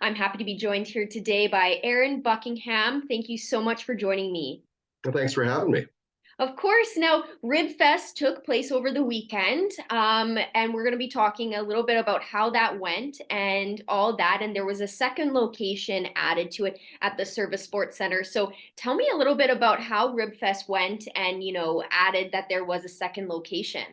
I'm happy to be joined here today by Aaron Buckingham. Thank you so much for joining me. Well, thanks for having me. Of course, now Ribfest took place over the weekend, and we're going to be talking a little bit about how that went and all that. And there was a second location added to it at the Service Sports Center. So tell me a little bit about how Ribfest went and, added that there was a second location.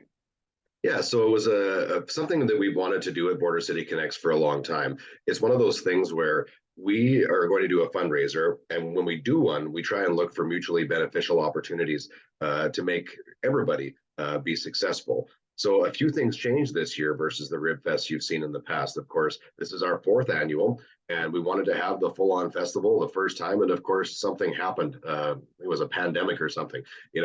Yeah, so it was something that we've wanted to do at Border City Connects for a long time. It's one of those things where we are going to do a fundraiser, and when we do one, we try and look for mutually beneficial opportunities to make everybody be successful. So a few things changed this year versus the Rib Fest you've seen in the past. Of course, this is our fourth annual, and we wanted to have the full-on festival the first time. And of course, something happened. It was a pandemic or something,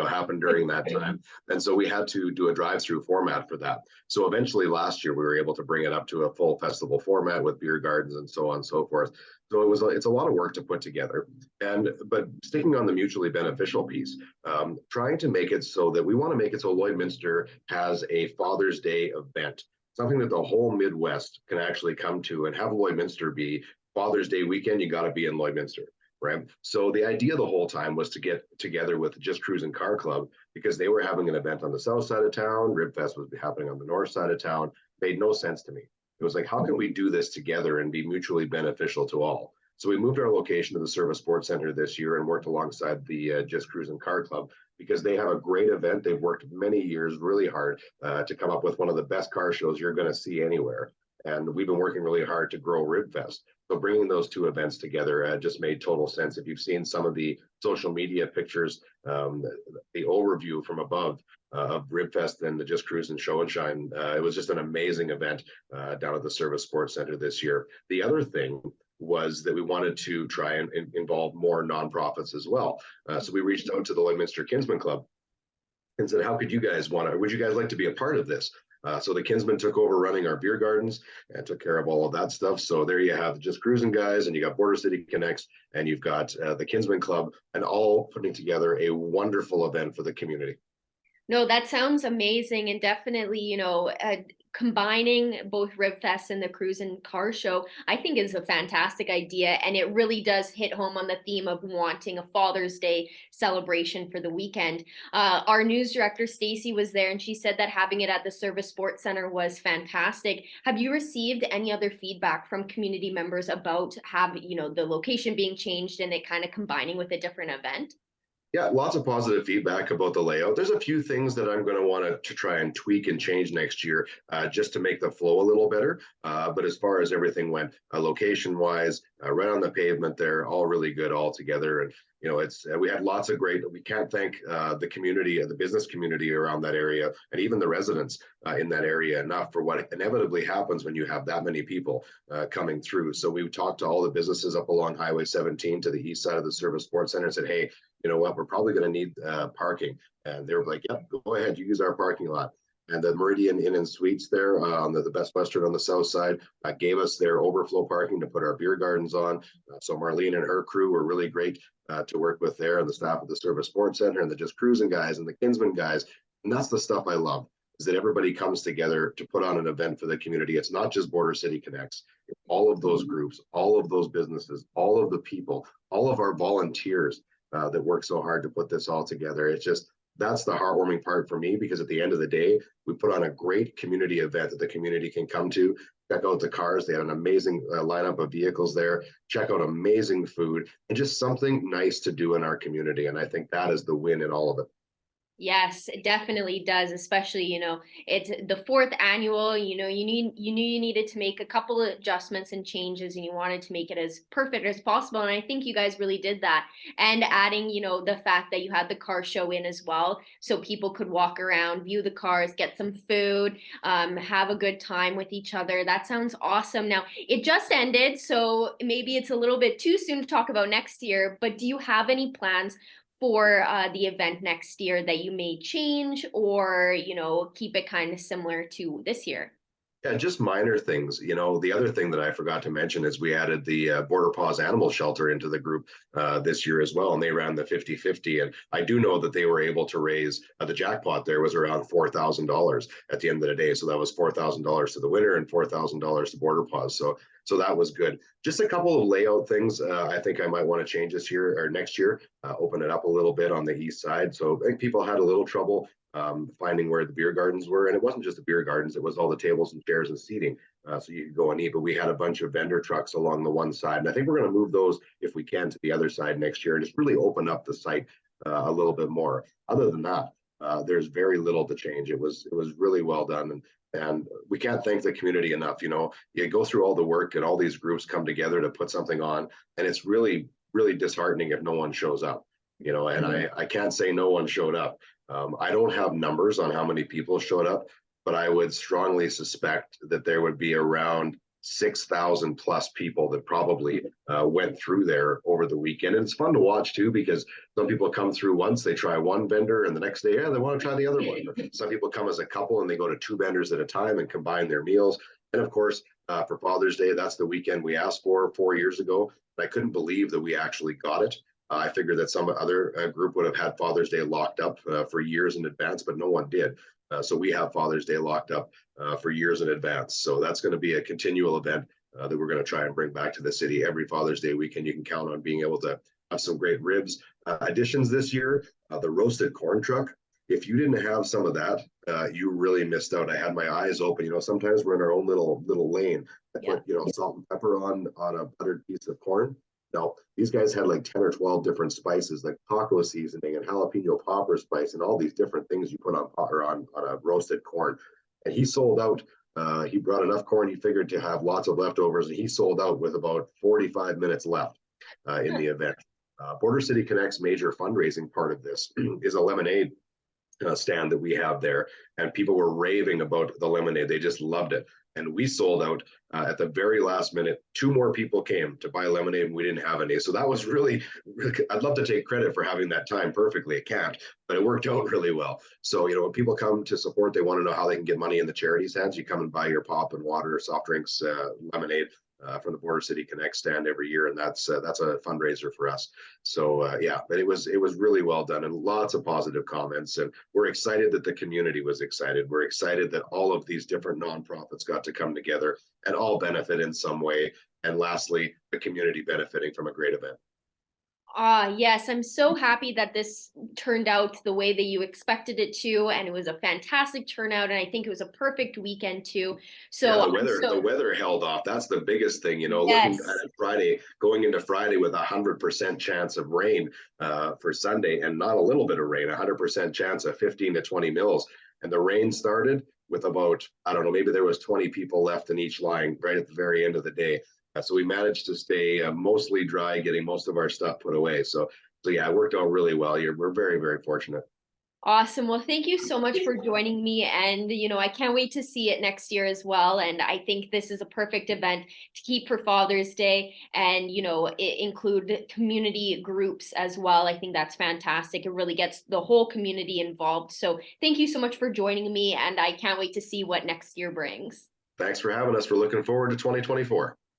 happened during that time. And so we had to do a drive-through format for that. So eventually last year, we were able to bring it up to a full festival format with beer gardens and so on and so forth. So it's a lot of work to put together. But sticking on the mutually beneficial piece, trying to make it so that we want to make it so Lloydminster has a Father's Day event, something that the whole Midwest can actually come to and have Lloydminster be Father's Day weekend. You got to be in Lloydminster. Right. So the idea the whole time was to get together with Just Cruising Car Club because they were having an event on the south side of town. Ribfest was happening on the north side of town. Made no sense to me. It was like, how can we do this together and be mutually beneficial to all? So we moved our location to the Service Sports Center this year and worked alongside the Just Cruising Car Club because they have a great event. They've worked many years really hard to come up with one of the best car shows you're going to see anywhere. And we've been working really hard to grow Ribfest. So bringing those two events together just made total sense. If you've seen some of the social media pictures, the overview from above of Ribfest and the Just Cruise and Show and Shine, it was just an amazing event down at the Service Sports Center this year. The other thing was that we wanted to try and involve more nonprofits as well. So we reached out to the Lloydminster Kinsman Club and said, would you guys like to be a part of this? So the Kinsmen took over running our beer gardens and took care of all of that stuff. So there you have Just Cruising guys, and you got Border City Connects, and you've got the Kinsmen Club, and all putting together a wonderful event for the community. No, that sounds amazing, and definitely, combining both Ribfest and the Cruise and Car Show, I think is a fantastic idea, and it really does hit home on the theme of wanting a Father's Day celebration for the weekend. Our news director Stacy was there, and she said that having it at the Service Sports Center was fantastic. Have you received any other feedback from community members about the location being changed and it kind of combining with a different event? Yeah, lots of positive feedback about the layout. There's a few things that I'm going to want to try and tweak and change next year just to make the flow a little better. But as far as everything went, location-wise, right on the pavement there, all really good all together. And we had lots of great. We can't thank the community, the business community around that area, and even the residents in that area enough for what inevitably happens when you have that many people coming through. So we talked to all the businesses up along Highway 17 to the east side of the Service Sports Center and said, hey, you know what, we're probably going to need parking. And they were like, yep, go ahead, you use our parking lot. And the Meridian Inn and Suites there on the Best Western on the south side gave us their overflow parking to put our beer gardens on. So Marlene and her crew were really great to work with there, and the staff of the Service Sports Center and the Just Cruising guys and the Kinsman guys. And that's the stuff I love, is that everybody comes together to put on an event for the community. It's not just Border City Connects. All of those groups, all of those businesses, all of the people, all of our volunteers that work so hard to put this all together. It's just, that's the heartwarming part for me, because at the end of the day, we put on a great community event that the community can come to, check out the cars. They had an amazing lineup of vehicles there, check out amazing food, and just something nice to do in our community. And I think that is the win in all of it. Yes, it definitely does, especially, it's the fourth annual, you knew you needed to make a couple of adjustments and changes, and you wanted to make it as perfect as possible. And I think you guys really did that. And adding, the fact that you had the car show in as well, so people could walk around, view the cars, get some food, have a good time with each other. That sounds awesome. Now, it just ended, so maybe it's a little bit too soon to talk about next year, but do you have any plans for the event next year that you may change or, keep it kind of similar to this year? Yeah, just minor things. The other thing that I forgot to mention is we added the Border Paws Animal Shelter into the group this year as well, and they ran the 50-50. And I do know that they were able to raise, the jackpot there was around $4,000 at the end of the day. So that was $4,000 to the winner and $4,000 to Border Paws. So So that was good. Just a couple of layout things I think I might want to change this year or next year, open it up a little bit on the east side. So I think people had a little trouble finding where the beer gardens were. And it wasn't just the beer gardens, it was all the tables and chairs and seating. So you could go and eat, but we had a bunch of vendor trucks along the one side. And I think we're going to move those, if we can, to the other side next year and just really open up the site a little bit more. Other than that, there's very little to change. It was really well done. And we can't thank the community enough. You know, you go through all the work and all these groups come together to put something on, and it's really, really disheartening if no one shows up. You know, and I can't say no one showed up. I don't have numbers on how many people showed up, but I would strongly suspect that there would be around 6,000 plus people that probably went through there over the weekend. And it's fun to watch too, because some people come through once, they try one vendor, and the next day, yeah, they want to try the other one. Some people come as a couple and they go to two vendors at a time and combine their meals. And of course, for Father's Day, that's the weekend we asked for 4 years ago. I couldn't believe that we actually got it. I figured that some other group would have had Father's Day locked up for years in advance, but no one did. So we have Father's Day locked up for years in advance. So that's going to be a continual event that we're going to try and bring back to the city every Father's Day weekend. You can count on being able to have some great ribs. Additions this year, the roasted corn truck. If you didn't have some of that, you really missed out. I had my eyes open. You know, sometimes we're in our own little lane. I put, you know, salt and pepper on a buttered piece of corn. No, these guys had like 10 or 12 different spices, like taco seasoning and jalapeno popper spice and all these different things you put on a roasted corn. And he sold out. He brought enough corn, he figured, to have lots of leftovers, and he sold out with about 45 minutes left in the event. Border City Connect's major fundraising part of this is a lemonade stand that we have there, and people were raving about the lemonade. They just loved it. And we sold out at the very last minute. Two more people came to buy lemonade and we didn't have any. So that was really, I'd love to take credit for having that time perfectly. It can't, but it worked out really well. So, you know, when people come to support, they want to know how they can get money in the charity's hands. You come and buy your pop and water, soft drinks, lemonade from the Border City Connect stand every year. And that's a fundraiser for us. So yeah, but it was really well done and lots of positive comments. And we're excited that the community was excited. We're excited that all of these different nonprofits got to come together and all benefit in some way. And lastly, the community benefiting from a great event. Yes, I'm so happy that this turned out the way that you expected it to, and it was a fantastic turnout, and I think it was a perfect weekend too. Yeah, So the weather held off. That's the biggest thing, you know, looking yes. at Friday, going into Friday with 100% chance of rain for Sunday, and not a little bit of rain, 100% chance of 15 to 20 mils. And the rain started with about, I don't know, maybe there was 20 people left in each line right at the very end of the day. So we managed to stay mostly dry, getting most of our stuff put away. So yeah, it worked out really well. We're very, very fortunate. Awesome. Well, thank you so much for joining me. And, you know, I can't wait to see it next year as well. And I think this is a perfect event to keep for Father's Day and, you know, include community groups as well. I think that's fantastic. It really gets the whole community involved. So thank you so much for joining me. And I can't wait to see what next year brings. Thanks for having us. We're looking forward to 2024.